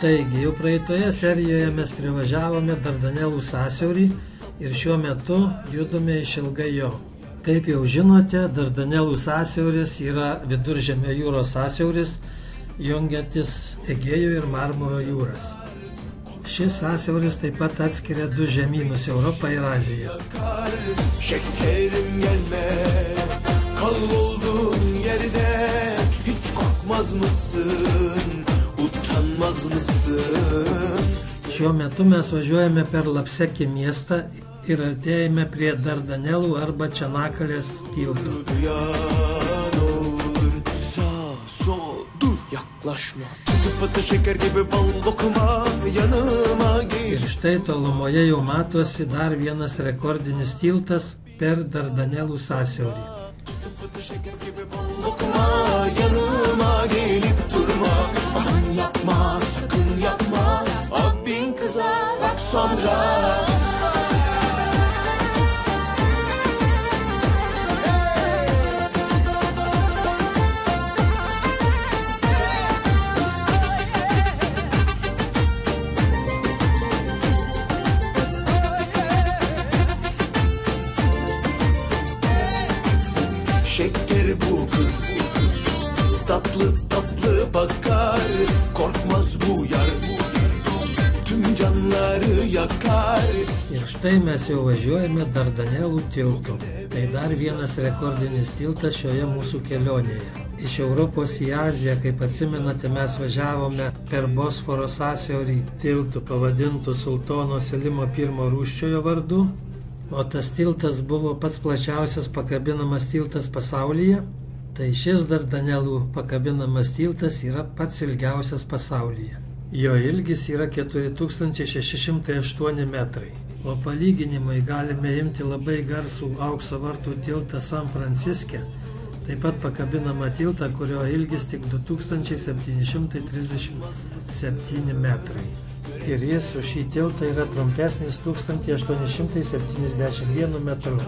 Taigi, jau praeitoje serijoje mes privažiavome Dardanelų sąsiaurį ir šiuo metu judame iš Ilgajo. Kaip jau žinote, Dardanelų sąsiauris yra Viduržemio jūros sąsiauris, jungiantis Egėjo ir Marmuro jūras. Šis sąsiauris taip pat atskiria du žemynus – Europą ir Aziją. Şekerim gelme, kal olduğun yerde, hiç korkmaz mısın, utanmaz mısın? Šiuo metu mes važiuojame per Lapseki miestą ir artėjame prie Dardanelų arba Čanakalės tilto. Duyan olur, sağ, sol, dur, yaklaşma. Çıtı pıtı şeker gibi bal dokuma, yanıma gel. Ir štai tolumoje jau matosi dar vienas rekordinis tiltas per Dardanelų sąsiaurį. Çıtı pıtı şeker gibi bal dokuma, yanıma gelip durma. Aman yapma, sakın yapma, abin kızar bak sonra. Şeker bu kız, tatlı tatlı bakar, korkmaz bu yar, tüm canları yakar. Ir štai mes jau važiuojame Dardanelų tiltu. Tai dar vienas rekordinis tiltas šioje mūsų kelionėje. Iš Europos į Aziją, kaip atsimenate, mes važiavome per Bosforo sąsiaurį tiltų pavadintų Sultono Selimo I Rūsčiojo vardu. O tas tiltas buvo pats plačiausias pakabinamas tiltas pasaulyje, tai šis Dardanelų pakabinamas tiltas yra pats ilgiausias pasaulyje. Jo ilgis yra 4608 metrai. O palyginimui galime imti labai garsų aukso vartų tiltą San Franciske, taip pat pakabinamą tiltą, kurio ilgis tik 2737 metrai. Ir jis su šį tiltą yra trumpesnis 1871 metrų.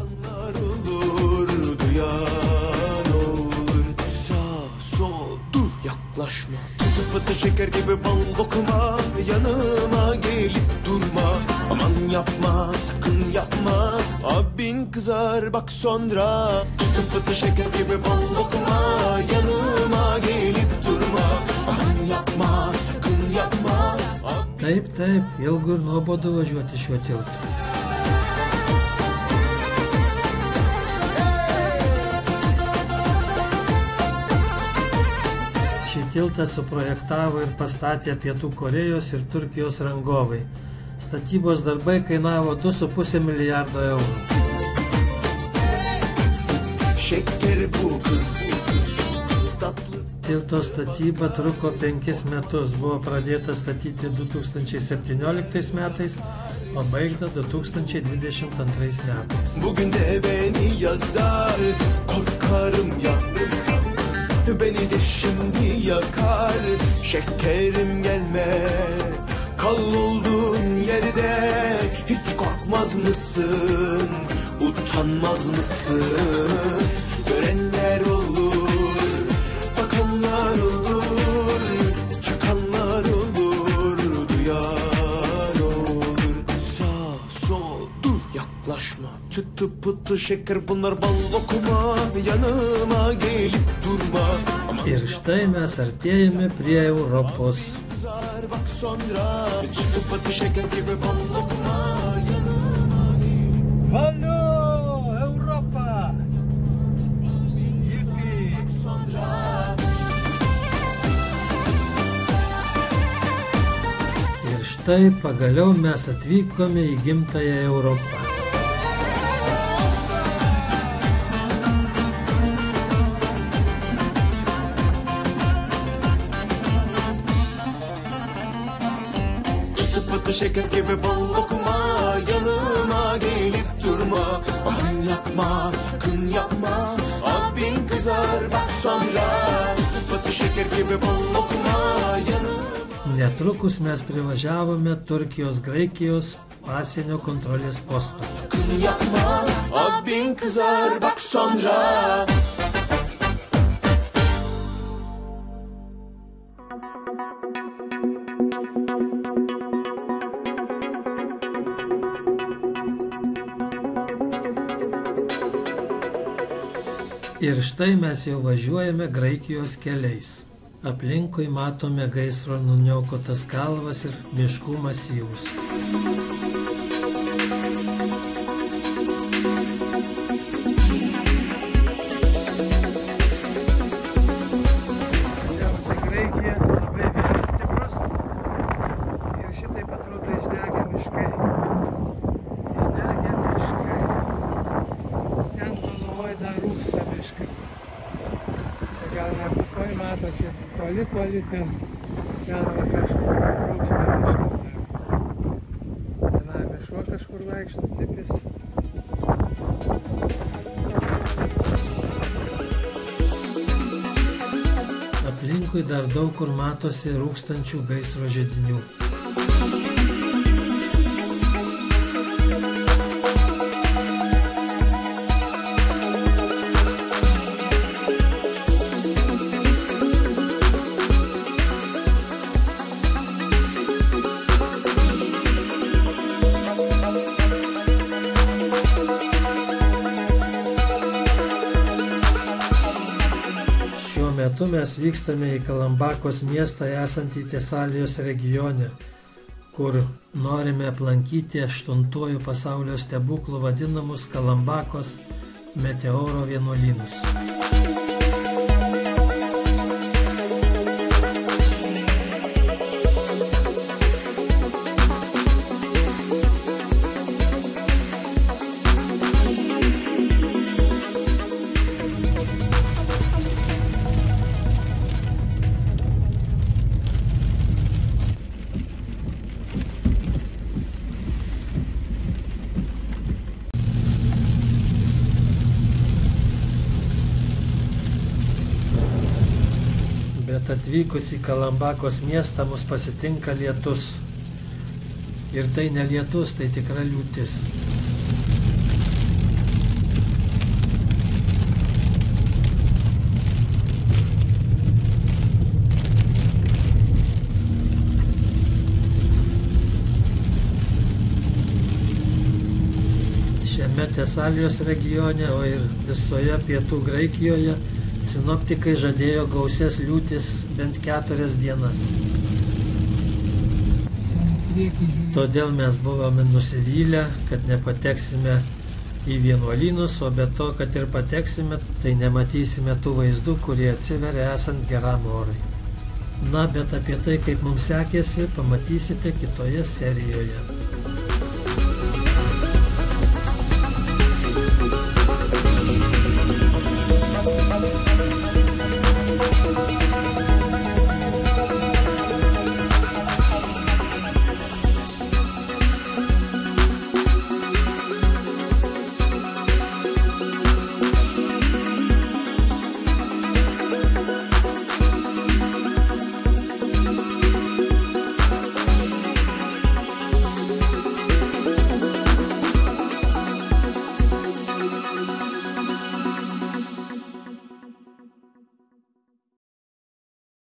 Duyan olur, sağ, sol, dur, yaklaşma. Çıtı pıtı şeker gibi bal dokuma, yanıma gelip durma. Aman yapma, sakın yapma, abin kızar bak sonra. Çıtı pıtı şeker gibi bal dokuma, yanıma gelip durma. Aman yapma, sakın yapma. Taip, ilgu ir nuobodu važiuoti šiuo tiltu. Šį tiltą suprojektavo ir pastatė Pietų Korėjos ir Turkijos rangovai. Statybos darbai kainavo 2,5 milijardo eurų. Şeker bu kız, tatlı. Tilto statyba truko 5 metus, buvo pradėta statyti 2017 metais, o baigta 2022 metais. Bugün de beni yazar, korkarım ya, beni de şimdi yakar. Şekerim gelme, kal olduğun yerde, hiç korkmaz mısın, utanmaz mısın? Görenler olur, bakanlar olur, çakanlar olur, duyan olur. Sağ, sol, dur, yaklaşma. Çıtı pıtı şeker bunlar bal dokuma, yanıma gelip durma. Ir štai mes artėjame prie Europos. Bak sonra, çıtı pıtı şeker gibi bal dokuma, yanıma gelip Valio, Europa! sonra. Ir štai pagaliau mes atvykome į gimtąją Europą. Çıtı pıtı şeker gibi bal dokuma, yanıma gelip durma. Aman yapma, sakın yapma, abin kızar bak sonra. Çıtı pıtı şeker gibi bal dokuma, yanıma. Netrukus mes privažiavome Turkijos-Graikijos pasienio kontrolės postą. Sakın yapma, abin kızar bak sonra. Ir štai mes jau važiuojame Graikijos keliais. Aplinkui matome gaisro nuniokotas kalvas ir miškų masyvus. Matosi, toli ten va kažkur rūksta miškas. Viename šuo kažkur vaikšto tipis. Aplinkui dar daug kur matosi rūkstančių gaisro židinių. Metu mes vykstame į Kalambakos miestą esantį Tesalijos regione, kur norime aplankyti 8 pasaulio stebuklų vadinamus Kalambakos meteoro vienuolynus. Bet atvykus į Kalambakos miestą mus pasitinka lietus. Ir tai ne lietus, tai tikra liūtis. Šiame Tesalijos regione, o ir visoje pietų Graikijoje sinoptikai žadėjo gausias liūtis bent 4 dienas. Todėl mes buvome nusivylę, kad nepateksime į vienuolynus, o be to, kad ir pateksime, tai nematysime tų vaizdų, kurie atsiveria esant geram orui. Na, bet apie tai, kaip mums sekėsi, pamatysite kitoje serijoje.